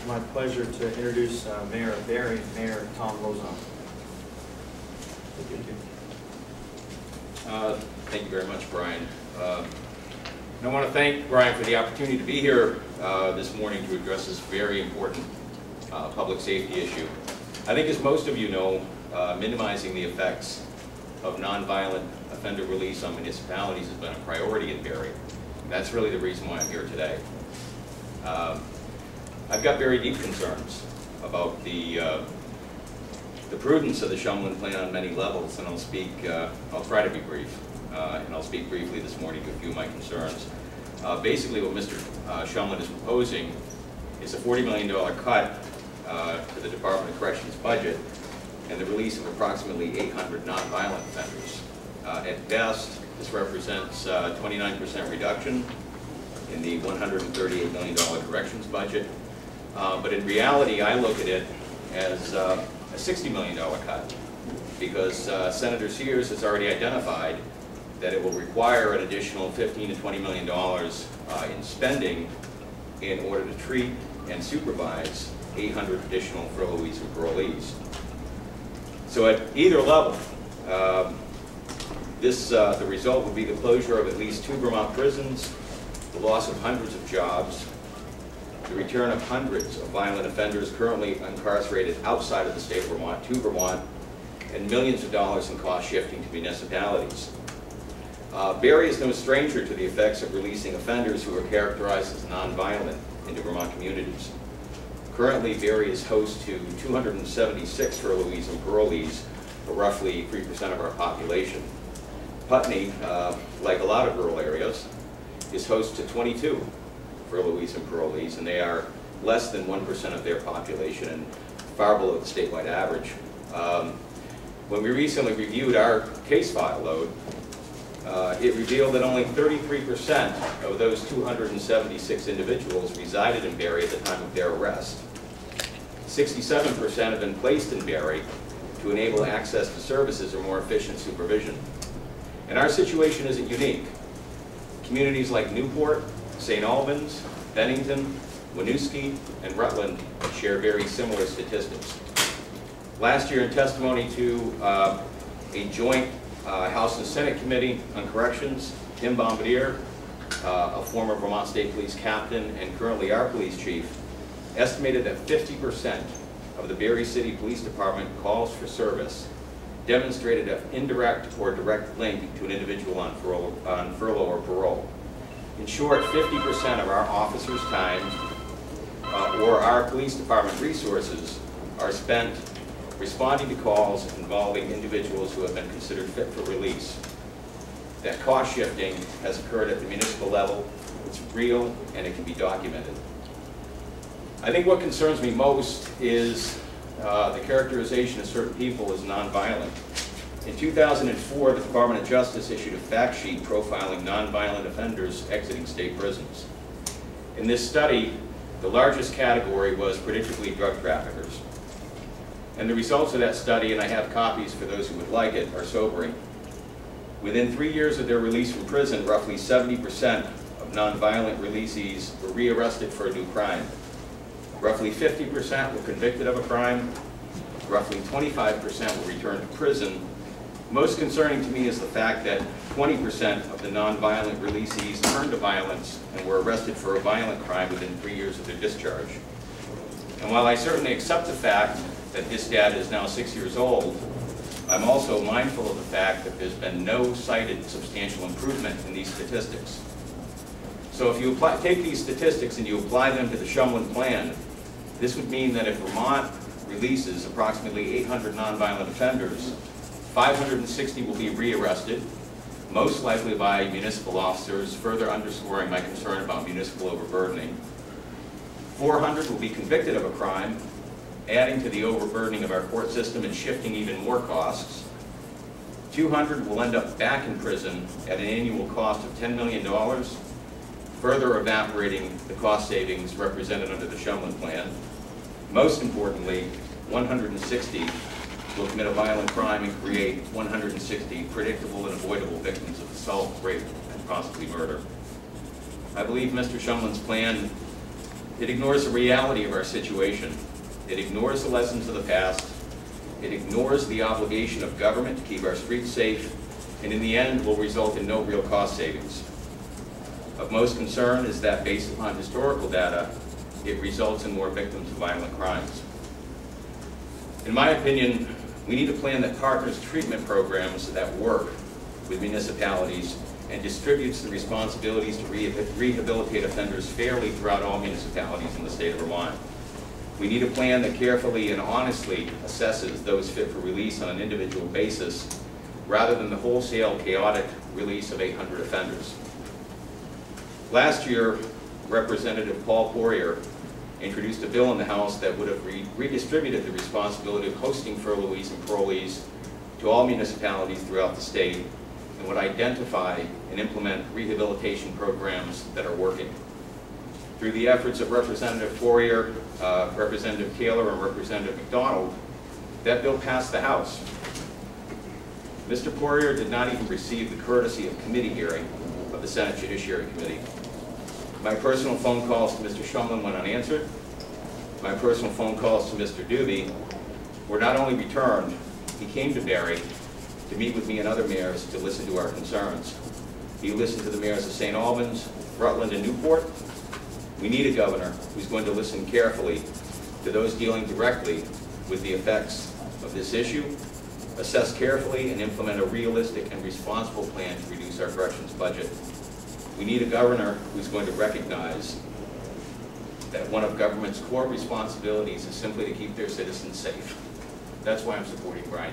It's my pleasure to introduce Mayor of Barre, Mayor Thom Lauzon. Thank you very much, Brian. I want to thank Brian for the opportunity to be here this morning to address this very important public safety issue. I think, as most of you know, minimizing the effects of nonviolent offender release on municipalities has been a priority in Barre. That's really the reason why I'm here today. I've got very deep concerns about the prudence of the Shumlin plan on many levels, and I'll try to be brief, and I'll speak briefly this morning to a few of my concerns. Basically, what Mr. Shumlin is proposing is a $40 million cut to the Department of Corrections budget and the release of approximately 800 nonviolent offenders. At best, this represents a 29% reduction in the $138 million corrections budget. But in reality, I look at it as a $60 million cut, because Senator Sears has already identified that it will require an additional $15 to $20 million in spending in order to treat and supervise 800 additional furloughees and parolees. So at either level, the result would be the closure of at least 2 Vermont prisons, the loss of hundreds of jobs, the return of hundreds of violent offenders currently incarcerated outside of the state of Vermont to Vermont, and millions of dollars in cost shifting to municipalities. Barre is no stranger to the effects of releasing offenders who are characterized as nonviolent into Vermont communities. Currently, Barre is host to 276 furloughees and parolees, or roughly 3% of our population. Putney, like a lot of rural areas, is host to 22 furloughees and parolees, and they are less than 1% of their population and far below the statewide average. When we recently reviewed our case file load, it revealed that only 33% of those 276 individuals resided in Barre at the time of their arrest. 67% have been placed in Barre to enable access to services or more efficient supervision. And our situation isn't unique. Communities like Newport, St. Albans, Bennington, Winooski, and Rutland share very similar statistics. Last year, in testimony to a joint House and Senate Committee on Corrections, Tim Bombardier, a former Vermont State Police captain and currently our police chief, estimated that 50% of the Barre City Police Department calls for service demonstrated an indirect or direct link to an individual on furlough or parole. In short, 50% of our officers' time or our police department resources are spent responding to calls involving individuals who have been considered fit for release. That cost shifting has occurred at the municipal level. It's real, and it can be documented. I think what concerns me most is the characterization of certain people as nonviolent. In 2004, the Department of Justice issued a fact sheet profiling nonviolent offenders exiting state prisons. In this study, the largest category was predictably drug traffickers. And the results of that study, and I have copies for those who would like it, are sobering. Within 3 years of their release from prison, roughly 70% of nonviolent releasees were rearrested for a new crime. Roughly 50% were convicted of a crime. Roughly 25% were returned to prison. Most concerning to me is the fact that 20% of the nonviolent releasees turned to violence and were arrested for a violent crime within 3 years of their discharge. And while I certainly accept the fact that this data is now 6 years old, I'm also mindful of the fact that there's been no cited substantial improvement in these statistics. So if you take these statistics and you apply them to the Shumlin plan, this would mean that if Vermont releases approximately 800 nonviolent offenders, 560 will be rearrested, most likely by municipal officers, further underscoring my concern about municipal overburdening. 400 will be convicted of a crime, adding to the overburdening of our court system and shifting even more costs. 200 will end up back in prison at an annual cost of $10 million, further evaporating the cost savings represented under the Shumlin plan. Most importantly, 160 will commit a violent crime and create 160 predictable and avoidable victims of assault, rape, and possibly murder. I believe Mr. Shumlin's plan It ignores the reality of our situation. It ignores the lessons of the past. It ignores the obligation of government to keep our streets safe, and in the end will result in no real cost savings. Of most concern is that based upon historical data, it results in more victims of violent crimes. In my opinion, we need a plan that partners treatment programs that work with municipalities and distributes the responsibilities to rehabilitate offenders fairly throughout all municipalities in the state of Vermont. We need a plan that carefully and honestly assesses those fit for release on an individual basis, rather than the wholesale chaotic release of 800 offenders. Last year, Representative Paul Poirier introduced a bill in the House that would have redistributed the responsibility of hosting furloughs and parolees to all municipalities throughout the state, and would identify and implement rehabilitation programs that are working. Through the efforts of Representative Poirier, Representative Taylor, and Representative McDonald, that bill passed the House. Mr. Poirier did not even receive the courtesy of committee hearing of the Senate Judiciary Committee. My personal phone calls to Mr. Shumlin went unanswered. My personal phone calls to Mr. Dubie were not only returned, he came to Barre to meet with me and other mayors to listen to our concerns. He listened to the mayors of St. Albans, Rutland, and Newport. We need a governor who's going to listen carefully to those dealing directly with the effects of this issue, assess carefully, and implement a realistic and responsible plan to reduce our corrections budget. We need a governor who's going to recognize that one of government's core responsibilities is simply to keep their citizens safe. That's why I'm supporting Brian